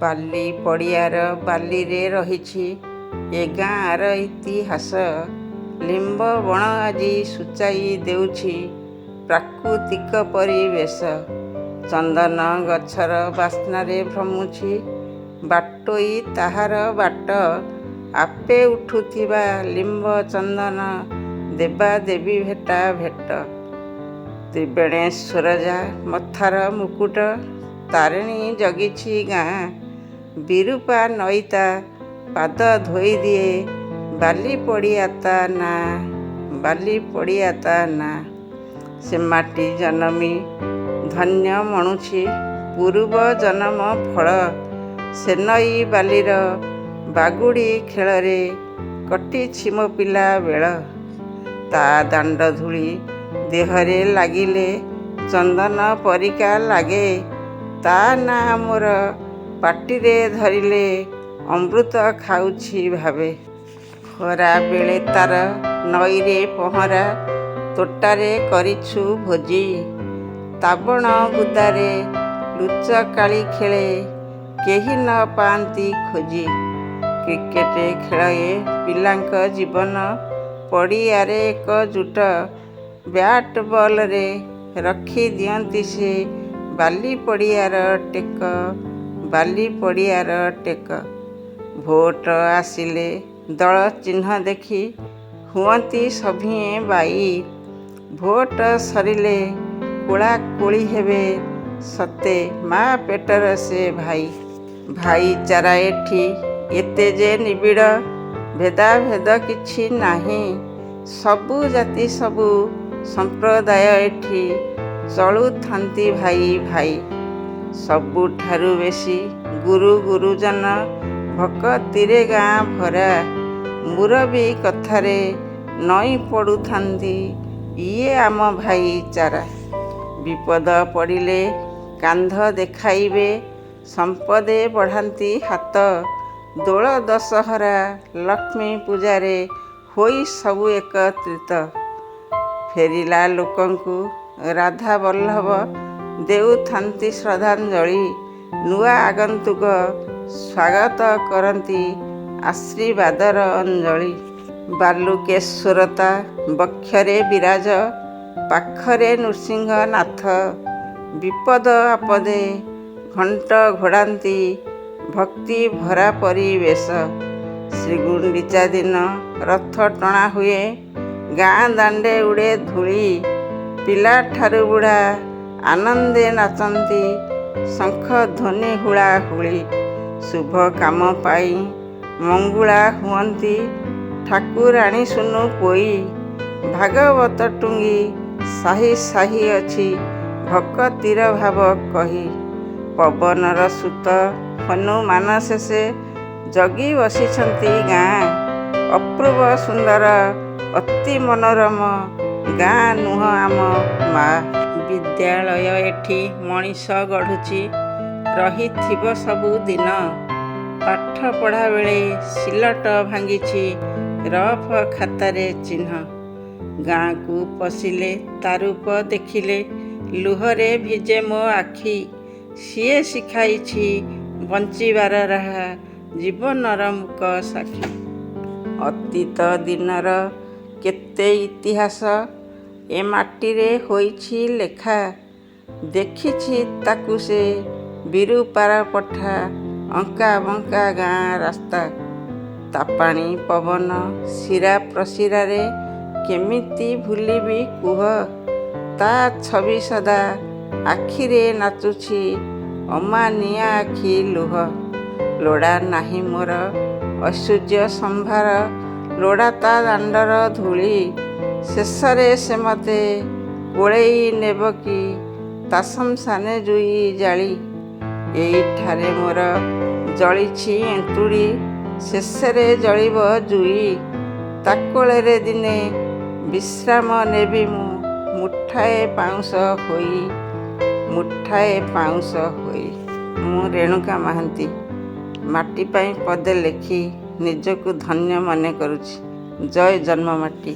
ବାଲି ପଡ଼ିଆର ବାଲିରେ ରହିଛି ଏ ଗାଁର ଇତିହାସ। ଲିମ୍ବ ବଣ ଆଜି ସୂଚାଇ ଦେଉଛି ପ୍ରାକୃତିକ ପରିବେଶ। ଚନ୍ଦନ ଗଛର ବାସ୍ନାରେ ଭ୍ରମୁଛି ବାଟୋଇ ତାହାର ବାଟ। ଆପେ ଉଠୁଥିବା ଲିମ୍ବ ଚନ୍ଦନ ଦେବା ଦେବୀ ଭେଟା ଭେଟ। ତ୍ରିବେଣେଶ୍ୱରଜା ମଥାର ମୁକୁଟ, ତାରିଣୀ ଜଗିଛି ଗାଁ। ବିରୂପା ନଈତା ପାଦ ଧୋଇଦିଏ, ବାଲି ପଡ଼ିଆ ତା ନାଁ, ବାଲି ପଡ଼ିଆ ତା ନାଁ। ସେ ମାଟି ଜନମି ଧନ୍ୟ ମଣୁଛି ପୂର୍ବ ଜନମ ଫଳ। ସେ ନଈ ବାଲିର ବାଗୁଡ଼ି ଖେଳରେ କଟିଛି ମୋ ପିଲା ବେଳ। ତା ଦାଣ୍ଡ ଧୂଳି ଦେହରେ ଲାଗିଲେ ଚନ୍ଦନ ପରିକା ଲାଗେ। ତା ନାଁ ମୋର ପାଟିରେ ଧରିଲେ ଅମୃତ ଖାଉଛି ଭାବେ। ଖରା ବେଳେ ତାର ନଈରେ ପହଁରା, ତୋଟାରେ କରିଛୁ ଭୋଜି। ତାବଣ ବୁଦାରେ ଲୁଚକାଳି ଖେଳେ, କେହି ନ ପାଆନ୍ତି ଖୋଜି। କ୍ରିକେଟ ଖେଳ ଏ ପିଲାଙ୍କ ଜୀବନ, ପଡ଼ିଆରେ ଏକଜୁଟ। ବ୍ୟାଟ୍ ବଲରେ ରଖି ଦିଅନ୍ତି ସେ ବାଲି ପଡ଼ିଆର ଟେକ, ବାଲି ପଡ଼ିଆର ଟେକ। ଭୋଟ ଆସିଲେ ଦଳ ଚିହ୍ନ ଦେଖି ହୁଅନ୍ତି ସଭିଏଁ ବାଇ। ଭୋଟ ସରିଲେ କୋଳାକୋଳି ହେବେ, ସତେ ମା ପେଟର ସେ ଭାଇ। ଭାଇଚାରା ଏଠି ଏତେ ଯେ ନିବିଡ଼, ଭେଦାଭେଦ କିଛି ନାହିଁ। ସବୁ ଜାତି ସବୁ ସମ୍ପ୍ରଦାୟ ଏଠି ଚଳୁଥାନ୍ତି ଭାଇ ଭାଇ। ସବୁଠାରୁ ବେଶୀ ଗୁରୁ ଗୁରୁଜନ ଭକତିରେ ଗାଁ ଭରା। ମୁରବୀ କଥାରେ ନଇଁ ପଡ଼ୁଥାନ୍ତି ଇଏ ଆମ ଭାଇଚାରା। ବିପଦ ପଡ଼ିଲେ କାନ୍ଧ ଦେଖାଇବେ, ସମ୍ପଦେ ବଢ଼ାନ୍ତି ହାତ। ଦୋଳ ଦଶହରା ଲକ୍ଷ୍ମୀ ପୂଜାରେ ହୋଇ ସବୁ ଏକତ୍ରିତ। ଫେରିଲା ଲୋକଙ୍କୁ ରାଧା ବଲ୍ଲଭ ଦେଉଥାନ୍ତି ଶ୍ରଦ୍ଧାଞ୍ଜଳି। ନୂଆ ଆଗନ୍ତୁକ ସ୍ୱାଗତ କରନ୍ତି ଆଶୀର୍ବାଦର ଅଞ୍ଜଳି। ବାଲୁକେଶ୍ୱର ତା ବକ୍ଷରେ ବିରାଜ, ପାଖରେ ନୃସିଂହନାଥ। ବିପଦ ଆପଦେ ଘଣ୍ଟ ଘୋଡ଼ାନ୍ତି, ଭକ୍ତି ଭରା ପରିବେଶ। ଶ୍ରୀଗୁଣ୍ଡିଚା ଦିନ ରଥ ଟଣା ହୁଏ, ଗାଁ ଦାଣ୍ଡେ ଉଡ଼େ ଧୂଳି। ପିଲାଠାରୁ ବୁଢ଼ା ଆନନ୍ଦେ ନାଚନ୍ତି, ଶଙ୍ଖ ଧ୍ୱନି ହୁଳାହୁଳି। ଶୁଭ କାମ ପାଇଁ ମଙ୍ଗୁଳା ହୁଅନ୍ତି ଠାକୁରାଣୀ ସୁନୁ ପୋଇ। ଭାଗବତ ଟୁଙ୍ଗି ସାହି ସାହି ଅଛି ଭକତିର ଭାବ କହି। ପବନର ସୁତ ହନୁମାନ ଶେଷେ ଜଗି ବସିଛନ୍ତି ଗାଁ। ଅପୂର୍ବ ସୁନ୍ଦର ଅତି ମନୋରମ, ଗାଁ ନୁହଁ ଆମ ମା। ବିଦ୍ୟାଳୟ ଏଠି ମଣିଷ ଗଢ଼ୁଛି, ରହିଥିବ ସବୁଦିନ। ପାଠ ପଢ଼ା ବେଳେ ସିଲଟ ଭାଙ୍ଗିଛି, ରଫ ଖାତାରେ ଚିହ୍ନ। ଗାଁକୁ ପଶିଲେ ତା ରୂପ ଦେଖିଲେ ଲୁହରେ ଭିଜେ ମୋ ଆଖି। ସିଏ ଶିଖାଇଛି ବଞ୍ଚିବାର ରାହା, ଜୀବନର ମୂକ ସାକ୍ଷୀ। ଅତୀତ ଦିନର କେତେ ଇତିହାସ ଏ ମାଟିରେ ହୋଇଛି ଲେଖା। ଦେଖିଛି ତାକୁ ସେ ବିରୂପାର ପଠା, ଅଙ୍କା ବଙ୍କା ଗାଁ ରାସ୍ତା। ତା ପାଣି ପବନ ଶିରା ପ୍ରଶିରାରେ କେମିତି ଭୁଲିବି କୁହ। ତା ଛବି ସଦା ଆଖିରେ ନାଚୁଛି, ଅମାନିଆ ଆଖି ଲୁହ। ଲୋଡ଼ା ନାହିଁ ମୋର ଐଶ୍ୱର୍ଯ୍ୟ ସମ୍ଭାର, ଲୋଡ଼ା ତା ଦାଣ୍ଡର ଧୂଳି। ଶେଷରେ ସେ ମତେ କୋଳେଇ ନେବ କି ତା ଶ୍ମଶାନେ ଜୁଇ ଜାଳି। ଏଇଠାରେ ମୋର ଜଳିଛି ଏନ୍ତୁଡ଼ି, ଶେଷରେ ଜଳିବ ଜୁଇ। ତା କୋଳରେ ଦିନେ ବିଶ୍ରାମ ନେବି ମୁଁ, ମୁଠାଏ ପାଉଁଶ ହୋଇ, ମୁଠାଏ ପାଉଁଶ ହୋଇ। ମୁଁ ରେଣୁକା ମହାନ୍ତି ମାଟି ପାଇଁ ପଦେ ଲେଖି ନିଜକୁ ଧନ୍ୟ ମନେ କରୁଛି। ଜୟ ଜନ୍ମମାଟି।